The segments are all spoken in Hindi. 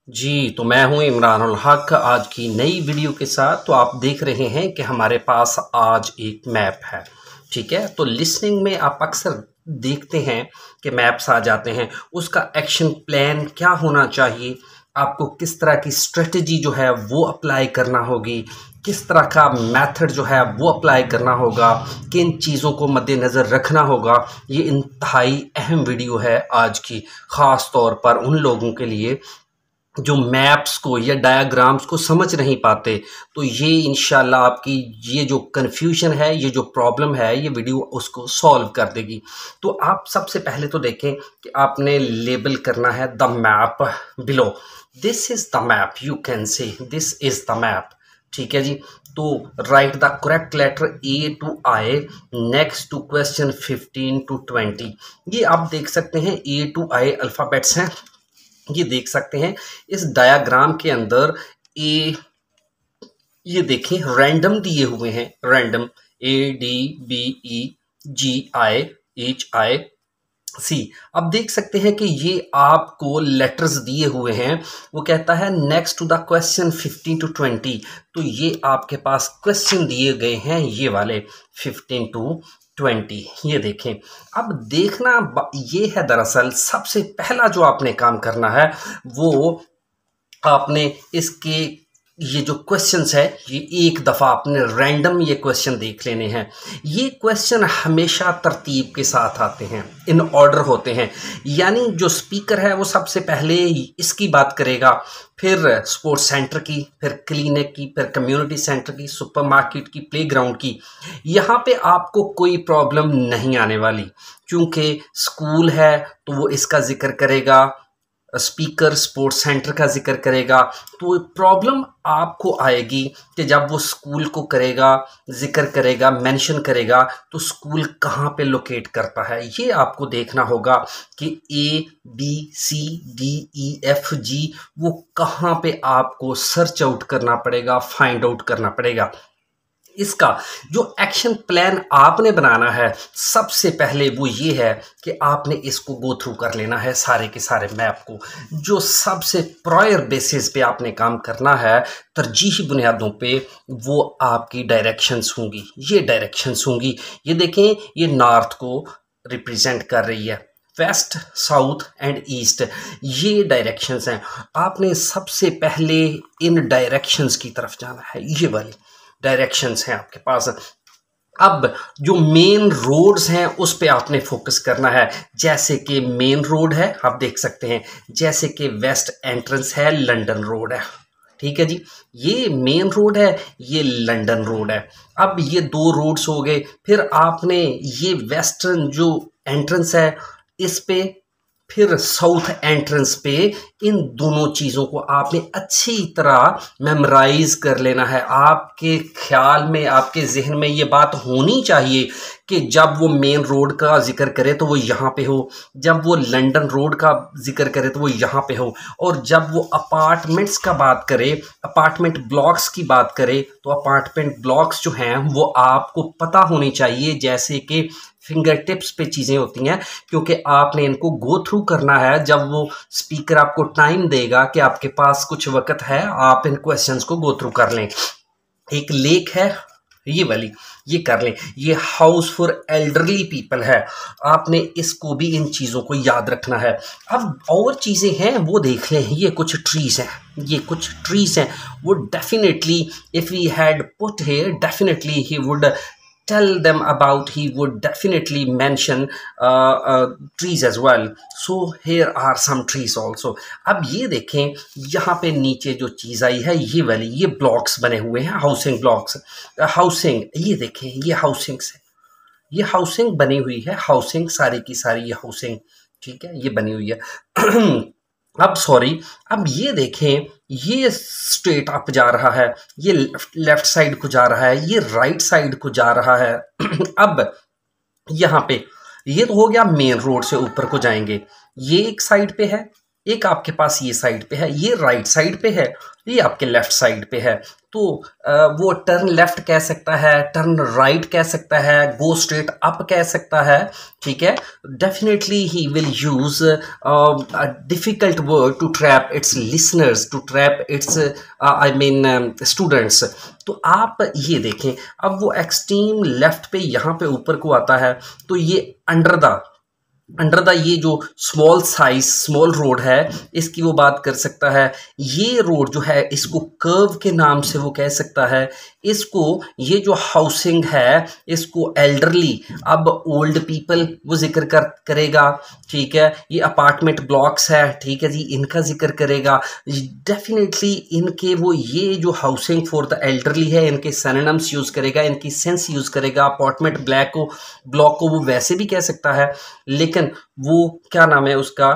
जी, तो मैं हूँ इमरान उल हक आज की नई वीडियो के साथ। तो आप देख रहे हैं कि हमारे पास आज एक मैप है, ठीक है। तो लिसनिंग में आप अक्सर देखते हैं कि मैप्स आ जाते हैं, उसका एक्शन प्लान क्या होना चाहिए, आपको किस तरह की स्ट्रेटजी जो है वो अप्लाई करना होगी, किस तरह का मेथड जो है वो अप्लाई करना होगा, किन चीज़ों को मद्देनज़र रखना होगा। ये इंतहाई अहम वीडियो है आज की, ख़ास तौर पर उन लोगों के लिए जो मैप्स को या डायग्राम्स को समझ नहीं पाते। तो ये इंशाल्लाह आपकी ये जो कन्फ्यूजन है, ये जो प्रॉब्लम है, ये वीडियो उसको सॉल्व कर देगी। तो आप सबसे पहले तो देखें कि आपने लेबल करना है the map below. This is the map, you can say this is the map, ठीक है जी। तो right the correct letter A to I next to question 15 to 20। ये आप देख सकते हैं ए टू आई अल्फ़ाबेट्स हैं, ये देख सकते हैं इस डायग्राम के अंदर। ए, ये देखें रैंडम दिए हुए हैं, रैंडम ADBEGIHIC। अब देख सकते हैं कि ये आपको लेटर्स दिए हुए हैं। वो कहता है next to the question 15 to 20। तो ये आपके पास क्वेश्चन दिए गए हैं, ये वाले 15 to 20। ये देखें, अब देखना ये है दरअसल सबसे पहला जो आपने काम करना है वो आपने इसके ये जो क्वेश्चंस है ये एक दफ़ा आपने रैंडम ये क्वेश्चन देख लेने हैं। ये क्वेश्चन हमेशा तरतीब के साथ आते हैं, इन ऑर्डर होते हैं। यानी जो स्पीकर है वो सबसे पहले इसकी बात करेगा, फिर स्पोर्ट्स सेंटर की, फिर क्लिनिक की, फिर कम्युनिटी सेंटर की, सुपरमार्केट की, प्लेग्राउंड की। यहाँ पे आपको कोई प्रॉब्लम नहीं आने वाली, क्योंकि स्कूल है तो वो इसका जिक्र करेगा, स्पीकर स्पोर्ट्स सेंटर का जिक्र करेगा। तो प्रॉब्लम आपको आएगी कि जब वो स्कूल को करेगा, जिक्र करेगा, मेंशन करेगा, तो स्कूल कहाँ पे लोकेट करता है ये आपको देखना होगा कि ABCDEFG वो कहाँ पे आपको सर्च आउट करना पड़ेगा, फाइंड आउट करना पड़ेगा। इसका जो एक्शन प्लान आपने बनाना है सबसे पहले वो ये है कि आपने इसको गो थ्रू कर लेना है, सारे के सारे मैप को। जो सबसे प्रायर बेसिस पे आपने काम करना है, तरजीही बुनियादों पे, वो आपकी डायरेक्शंस होंगी। ये डायरेक्शंस होंगी, ये देखें, ये नॉर्थ को रिप्रेजेंट कर रही है, वेस्ट, साउथ एंड ईस्ट, ये डायरेक्शंस हैं। आपने सबसे पहले इन डायरेक्शंस की तरफ जाना है, ये वाली डायरेक्शंस हैं आपके पास। अब जो मेन रोड्स हैं उस पे आपने फोकस करना है। जैसे कि मेन रोड है, आप देख सकते हैं, जैसे कि वेस्ट एंट्रेंस है, लंदन रोड है, ठीक है जी। ये मेन रोड है, ये लंदन रोड है। अब ये दो रोड्स हो गए। फिर आपने ये वेस्टर्न जो एंट्रेंस है इस पे, फिर साउथ एंट्रेंस पे, इन दोनों चीज़ों को आपने अच्छी तरह मेमोराइज कर लेना है। आपके ख्याल में, आपके जहन में ये बात होनी चाहिए कि जब वो मेन रोड का जिक्र करे तो वो यहाँ पे हो, जब वो लंदन रोड का जिक्र करे तो वो यहाँ पे हो, और जब वो अपार्टमेंट्स का बात करे, अपार्टमेंट ब्लॉक्स की बात करे, तो अपार्टमेंट ब्लॉक्स जो हैं वो आपको पता होनी चाहिए, जैसे कि फिंगर टिप्स पे चीज़ें होती हैं, क्योंकि आपने इनको गो थ्रू करना है। जब वो स्पीकर आपको टाइम देगा कि आपके पास कुछ वक्त है, आप इन क्वेश्चंस को गो थ्रू कर लें। एक लेक है, ये वाली, ये कर लें। ये हाउस फॉर एल्डरली पीपल है, आपने इसको भी, इन चीज़ों को याद रखना है। अब और चीज़ें हैं वो देख लें। ये कुछ ट्रीज़ हैं, ये कुछ ट्रीज़ हैं, वो definitely if we had put here, definitely he would tell them about, he would definitely mention trees as well. So here are some trees also. अब ये देखें, यहाँ पे नीचे जो चीज़ आई है ये वाली, ये ब्लॉक्स बने हुए हैं, हाउसिंग ब्लॉक्स, हाउसिंग, ये देखें, ये हाउसिंग्स है, ये हाउसिंग बनी हुई है, हाउसिंग सारी की सारी ये हाउसिंग, ठीक है, ये बनी हुई है। अब सॉरी, अब ये देखें, ये स्ट्रेट अप जा रहा है, ये लेफ्ट साइड को जा रहा है, ये राइट साइड को जा रहा है। अब यहाँ पे ये तो हो गया मेन रोड से ऊपर को जाएंगे, ये एक साइड पे है, एक आपके पास ये साइड पे है, ये राइट साइड पे है, ये आपके लेफ्ट साइड पे है। तो वो टर्न लेफ्ट कह सकता है, टर्न राइट कह सकता है, गो स्ट्रेट अप कह सकता है, ठीक है। Definitely he will use a difficult word to trap its listeners, to trap its I mean students. तो आप ये देखें, अब वो एक्सट्रीम लेफ्ट पे यहाँ पे ऊपर को आता है, तो ये अंडर द ये जो स्मॉल साइज स्मॉल रोड है, इसकी वो बात कर सकता है। ये रोड जो है इसको कर्व के नाम से वो कह सकता है। इसको ये जो हाउसिंग है इसको एल्डरली, अब ओल्ड पीपल वो जिक्र करेगा, ठीक है। ये अपार्टमेंट ब्लॉक्स है, ठीक है जी, इनका जिक्र करेगा। डेफिनेटली इनके वो ये जो हाउसिंग फॉर द एल्डरली है, इनके सिनोनिम्स यूज़ करेगा, इनकी सेंस यूज़ करेगा। अपार्टमेंट ब्लॉक को वो वैसे भी कह सकता है, लेकिन वो क्या नाम है उसका,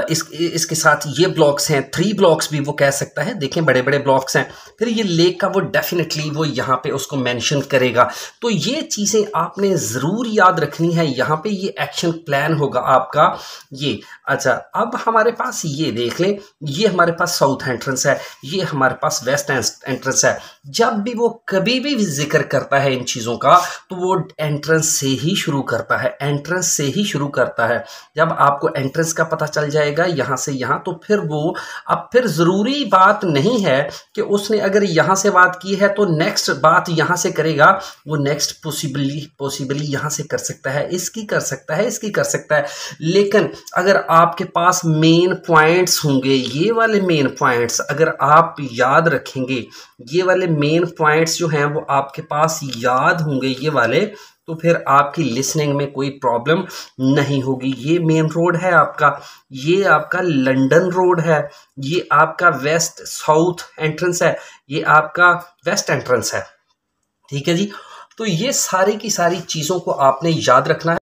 इसके साथ ये ब्लॉक्स हैं, 3 ब्लॉक्स भी वो कह सकता है। देखें बड़े बड़े ब्लॉक्स हैं। फिर ये लेक का वो डेफिनेटली वो यहाँ पे उसको मेंशन करेगा। तो ये चीज़ें आपने ज़रूर याद रखनी है। यहाँ पे ये एक्शन प्लान होगा आपका ये। अच्छा, अब हमारे पास ये देख लें, ये हमारे पास साउथ एंट्रेंस है, ये हमारे पास वेस्ट एंट्रेंस है। जब भी वो कभी भी जिक्र करता है इन चीज़ों का, तो वो एंट्रेंस से ही शुरू करता है, एंट्रेंस से ही शुरू करता है। जब आपको एंट्रेंस का पता चल जाएगा यहाँ से यहाँ, तो फिर वो अब फिर ज़रूरी बात नहीं है कि उसने अगर यहाँ से बात की है तो नेक्स्ट बात यहाँ से करेगा। वो नेक्स्ट पॉसिबली यहाँ से कर सकता है, इसकी कर सकता है, इसकी कर सकता है। लेकिन अगर आपके पास मेन पॉइंट्स होंगे, ये वाले मेन पॉइंट्स अगर आप याद रखेंगे, ये वाले मेन पॉइंट्स जो हैं वो आपके पास याद होंगे ये वाले, तो फिर आपकी लिसनिंग में कोई प्रॉब्लम नहीं होगी। ये मेन रोड है आपका, ये आपका लंदन रोड है, ये आपका वेस्ट साउथ एंट्रेंस है, ये आपका वेस्ट एंट्रेंस है, ठीक है जी। तो ये सारी की सारी चीज़ों को आपने याद रखना है।